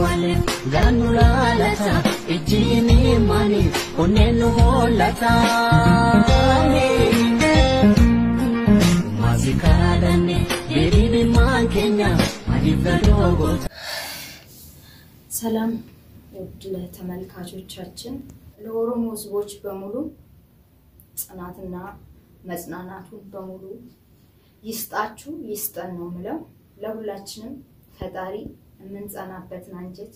wale ganula lata ijini mani onenu holata mazikadane beribi man Kenya madibdogo ሰላም ውድ ተመልካቾቻችን ለኦሮሞ ህዝቦች በሙሉ ጽናትና መጽናናቱን በሙሉ ይስጣችሁ ይስጠን ነው ምለው ለሁላችንም ፈጣሪ እንጸናበትን አንጀት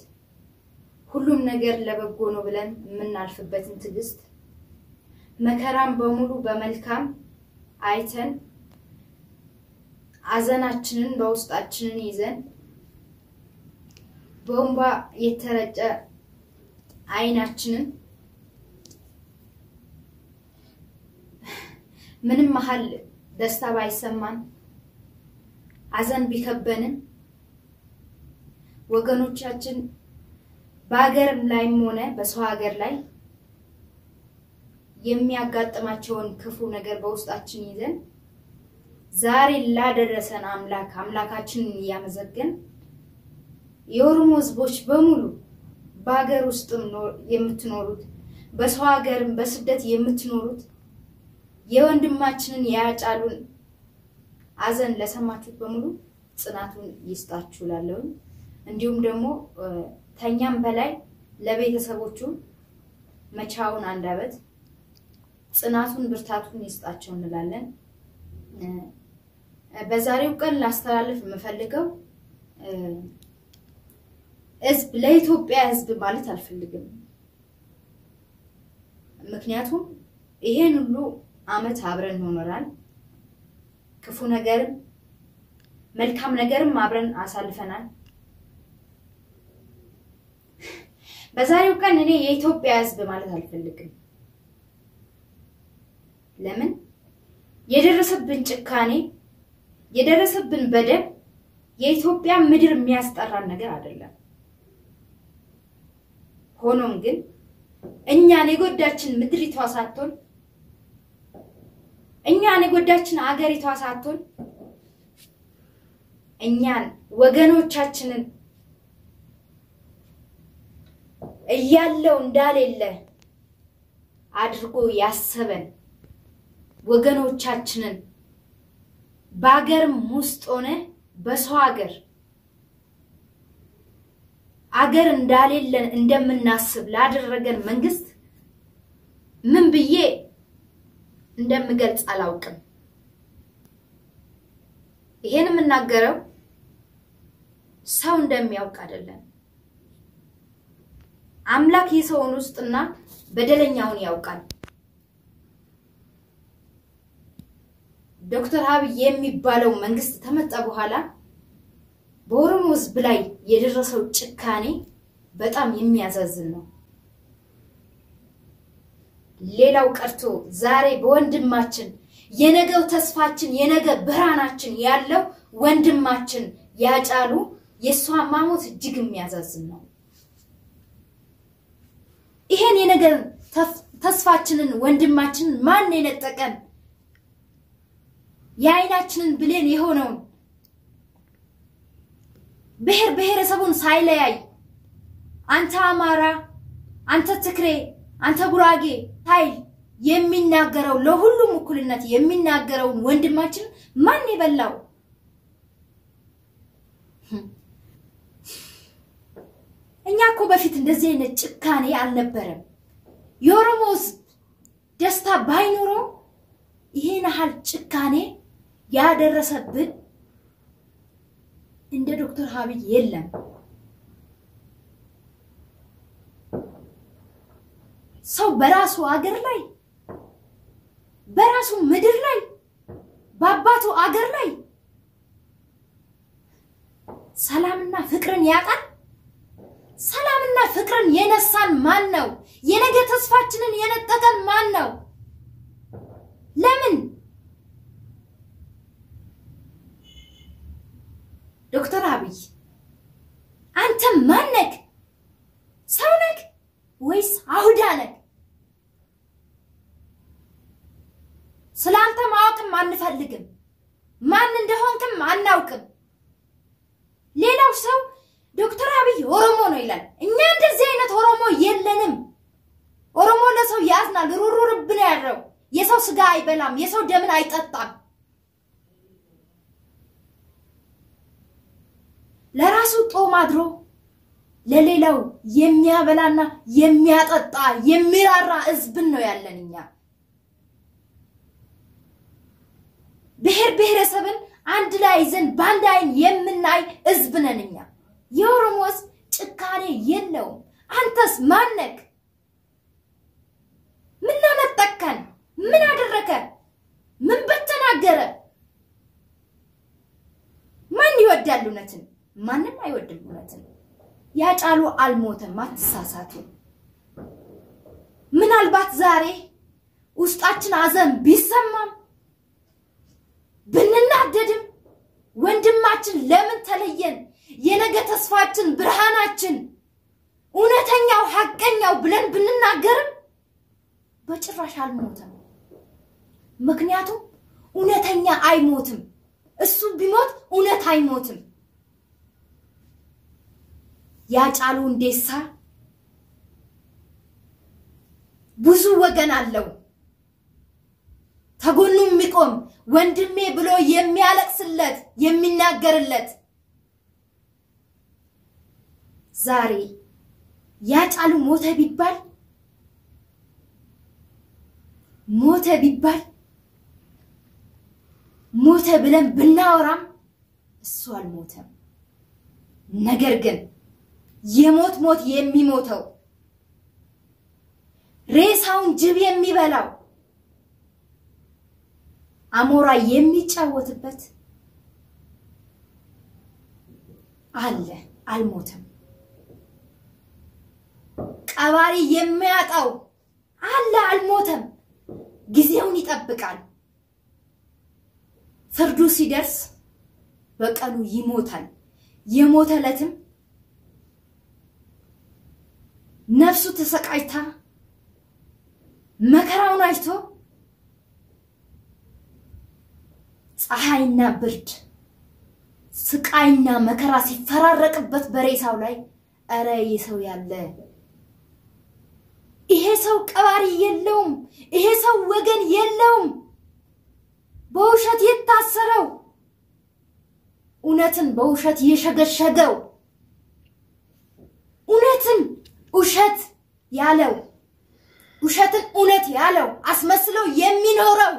ሁሉም ነገር ለበጎ ነው ብለን እናልፍበትን ትግስት መከራም በሙሉ በመልካም አይተን አዘናችንን በውስጣችንን ይዘን ቦምባ የተረጨ አይናችንን ምንም መሃል ደስታ ባይሰማን አዘን ቢከበንን ወገኖቻችን በአገርም ላይም ሆነ በሰው ሀገር ላይ የሚያጋጥማቸውን ክፉ ነገር በውስጣችን ይዘን ዛሬ ላደረሰን አምላካችንን ያመሰግን የኦሮሞ ህዝቦች በሙሉ በአገር ውስጥም የምትኖሩት በሰው ሀገርም በስደት የምትኖሩት የወንድማችንን ያጫሉን አዘን ለሰማችሁት በሙሉ ጽናቱን ይስጣችሁ ላለው እንዲሁም ደግሞ ተኛም በላይ ለቤተሰቦቹ መቻውን አንዳበት ጽናቱን ብርታቱን ይስጣቸው እንላለን በዛሬው ቀን ላስተላልፍ መፈልገው ህዝብ ለኢትዮጵያ ህዝብ ማለት አልፈልግም ምክንያቱም ይሄን ሁሉ አመት አብረን ሆነናል ክፉ ነገርም መልካም ነገርም አብረን አሳልፈናል በዛሬው ቀን እኔ የኢትዮጵያ ህዝብ ማለት አልፈልግም ለምን የደረሰብን ጭካኔ የደረሰብን በደል የኢትዮጵያ ምድር የሚያስጠራን ነገር አይደለም ሆኖም ግን እኛን የጎዳችን ምድሪቷ ሳትሆን እኛን የጎዳችን አገሪቷ ሳትሆን እኛን ወገኖቻችንን እያለው እንዳሌለ አድርጎ ያሰበን ወገኖቻችንን በአገርም ውስጥ ሆነ በሰው አገር እንዳሌለን እንደምናስብ ላደረገን መንግስት ምን ብዬ እንደምገልጽ አላውቅም ይሄን የምናገረው ሰው እንደሚያውቅ አይደለም አምላክ የሰውን ውስጥና በደለኛውን ያውቃል ዶክተር አብይ የሚባለው መንግስት ተመጣ በኋላ በኦሮሞ ህዝብ ላይ የደረሰው ጭካኔ በጣም የሚያሳዝን ነው ሌላው ቀርቶ ዛሬ በወንድማችን የነገው ተስፋችን የነገ ብርሃናችን ያለው ወንድማችን ያጫሉ የሷማሞት እጅግ የሚያሳዝን ነው ይሄን የነገ ተስፋችንን ወንድማችን ማን የነጠቀን ያይናችንን ብሌን የሆነው ብሔረሰቡን ሳይለያይ አንተ አማራ አንተ ትክሬ አንተ ጉራጌ ኃይል የሚናገረው ለሁሉም እኩልነት የሚናገረው ወንድማችን ማን ይበላው እኛኮ በፊት እንደዚህ አይነት ጭካኔ አልነበረም የኦሮሞስ ደስታ ባይኖረው ይሄን ሐል ጭካኔ ያደረሰብን እንደ ዶክተር አብይ የለም ሰው በራሱ አገር ላይ በራሱ ምድር ላይ ባባቱ አገር ላይ ሰላምና ፍቅርን ያጣል ሰላምና ፍቅርን የነሳን ማን ነው የነገ ተስፋችንን የነጠቀን ማን ነው ለምን ዶክተር አብይ አንተ ማን ነህ ሰው ነህ ወይስ አሁዳ ነህ ስላንተ ማወቅም አንፈልግም ማን እንደሆንክም አናውቅም ሌላው ሰው ዶክተር አብይ ኦሮሞ ነው ይላል እኛ እንደዚህ አይነት ኦሮሞ የለንም ኦሮሞ ለሰው ያዝናል ሩሩርብ ነው ያለው የሰው ስጋ አይበላም የሰው ደምን አይጠጣም ለራሱ ጦም አድሮ ለሌላው የሚያበላና የሚያጠጣ የሚራራ ህዝብን ነው ያለንኛ ብሔር ብሔረሰብን አንድ ላይ ይዘን ባንድ አይን የምናይ ህዝብ ነንኛ የኦሮሞስ ጭካኔ የለው አንተስ ማነክ ምን አመጣከን ምን አደረከ ምን በተናገረ ማን ይወዳል እውነትን ማንንም አይወድም እውነትን ያጫሉ አልሞተም አትሳሳቱ ምናልባት ዛሬ ውስጣችን አዘን ቢሰማም ብንናደድም ወንድማችን ለምን ተለየን የነገ ተስፋችን ብርሃናችን እውነተኛው ሐቀኛው ብለን ብንናገርም በጭራሽ አልሞተም ምክንያቱም እውነተኛ አይሞትም እሱ ቢሞት እውነት አይሞትም ያጫሉ እንዴሳ ብዙ ወገን አለው ተጎኑ የሚቆም ወንድሜ ብሎ የሚያለቅስለት የሚናገርለት ዛሬ ያጫሉ ሞተ ብለን ብናወራም እሱ አልሞተም ነገር ግን የሞት የሚሞተው ሬሳውን ጅብ የሚበላው አሞራ የሚጫወትበት አለ አልሞተም ቀባሪ የሚያጣው አለ አልሞተም ጊዜውን ይጠብቃል ፍርዱ ሲደርስ በቀኑ ይሞታል የሞተለትም ነፍሱ ተሰቃይታ መከራውን አይቶ ፀሐይና ብርድ ስቃይና መከራ ሲፈራረቅበት በሬሳው ላይ አረ የሰው ያለ ይሄ ሰው ቀባሪ የለውም ይሄ ሰው ወገን የለውም በውሸት የታሰረው እውነትን በውሸት የሸገሸገው እውነትን ውሸት ያለው ውሸትን እውነት ያለው አስመስሎ የሚኖረው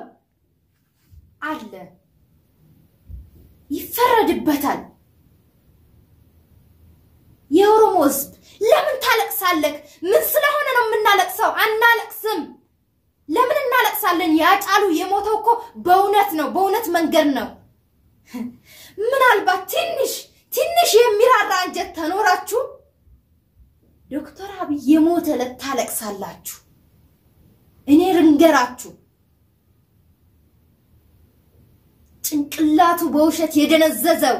አለ ይፈረድበታል የኦሮሞ ህዝብ ለምን ታለቅሳለህ ምን ስለሆነ ነው የምናለቅሰው አናለቅስም ለምን እናለቅሳለን ያጫሉ የሞተው እኮ በእውነት ነው በእውነት መንገድ ነው ምናልባት ትንሽ የሚራራ አንጀት ተኖራችሁ ዶክተር አብይ የሞተ ለታለቅሳላችሁ እኔ ርንገራችሁ ጭንቅላቱ በውሸት የደነዘዘው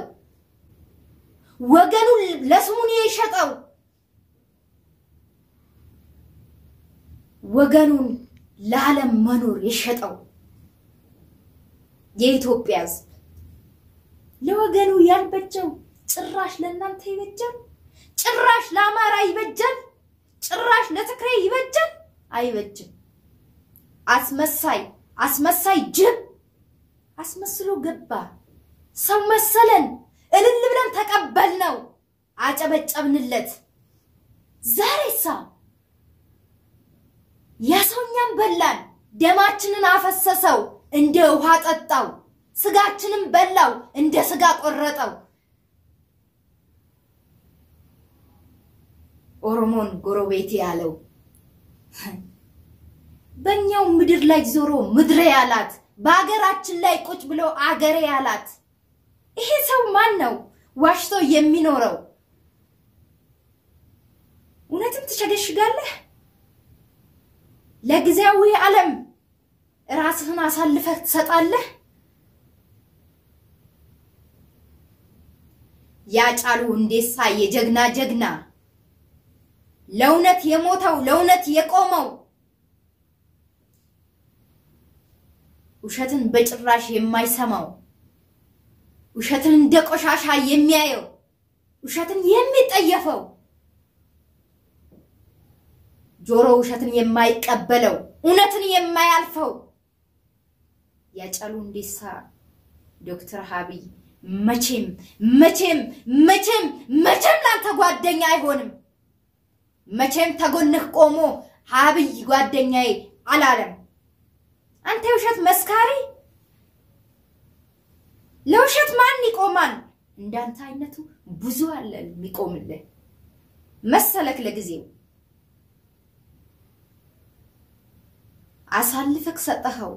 ወገኑ ለስሙን የሸጠው ወገኑን ለዓለም መኖር የሸጠው የኢትዮጵያ ህዝብ ለወገኑ ያልበጀው ጭራሽ ለእናንተ ይበጃል ጭራሽ ለአማራ ይበጃል ጭራሽ ለትግሬ ይበጃል አይበጅም አስመሳይ ጅብ አስመስሎ ገባ ሰው መሰለን እልል ብለን ተቀበልነው አጨበጨብንለት ዛሬሳ ያሰውኛን በላን ደማችንን አፈሰሰው እንደ ውሃ ጠጣው ስጋችንን በላው እንደ ስጋ ቆረጠው ኦሮሞን ጎረቤት ያለው በእኛው ምድር ላይ ዞሮ ምድር ያላት በአገራችን ላይ ቁጭ ብሎ አገሬ ያላት ይሄ ሰው ማን ነው ዋሽቶ የሚኖረው እውነትም ተሸገሽጋለህ ለጊዜያዊ ዓለም ራስህን አሳልፈህ ትሰጣለህ ያጫሉ እንዴሳ የጀግና ለውነት የሞተው ለውነት የቆመው ውሸትን በጭራሽ የማይሰማው ውሸትን እንደቆሻሻ የሚያየው ውሸትን የሚጠየፈው ጆሮ ውሸትን የማይቀበለው እውነትን የማያልፈው ያጫሉ ሁንዴሳ ዶክተር አብይ መቼም ላንተ ጓደኛ አይሆንም መቼም ተጎንህ ቆሞ አብይ ጓደኛዬ አላለም አንተ ውሸት መስካሪ ለውሸት ማን ይቆማል እንዳንተ አይነቱ ብዙ አለ የሚቆምልህ መሰለክ ለጊዜው አሳልፈክ ሰጠኸው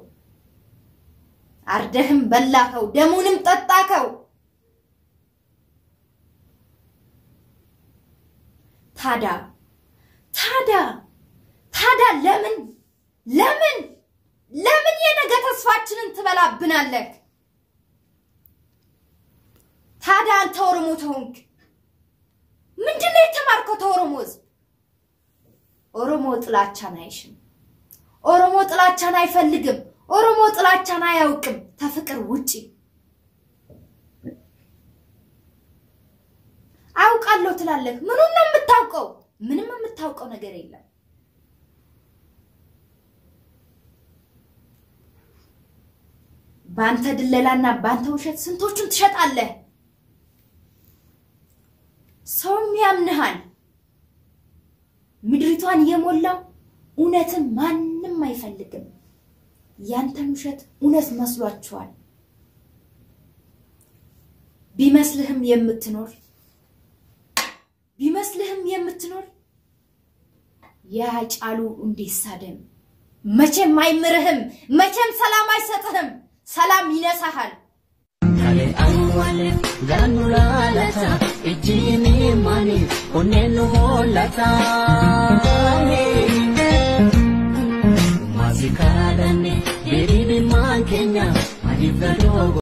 አርደህም በላኸው ደሙንም ጠጣከው ታዳ ለምን የነገ ተስፋችንን ትበላብናለህ ታዳ አንተ ኦሮሞ ተሆንክ ምንድነው የተማርከው ተኦሮሞዝ ኦሮሞ ጥላቻን አይሽም ኦሮሞ ጥላቻን አይፈልግም ኦሮሞ ጥላቻን አያውቅም ተፍቅር ውጪ አውቃለሁ ትላለህ ምኑን ነው የምታውቀው ምንም የምታውቀው ነገር የለም ባንተ ድለላና ባንተ ውሸት ስንቶቹን ትሸጣለህ ሰውም ያምንሃል ምድሪቷን የሞላው እውነትን ማንንም አይፈልግም ያንተን ውሸት እውነት መስሏቸዋል ቢመስልህም የምትኖር ያጫሉ ሁንዴሳ ደም መቼም አይምርህም መቼም ሰላም አይሰጥህም ሰላም ይነሳሃል ካለ አንዋለ ጋኑላላታ እጂኒ ማኒ ኦኔኑ ሆላታ ማዚካዳኔ ቤሪቢ ማንኬኛ ማዲፈዶጎ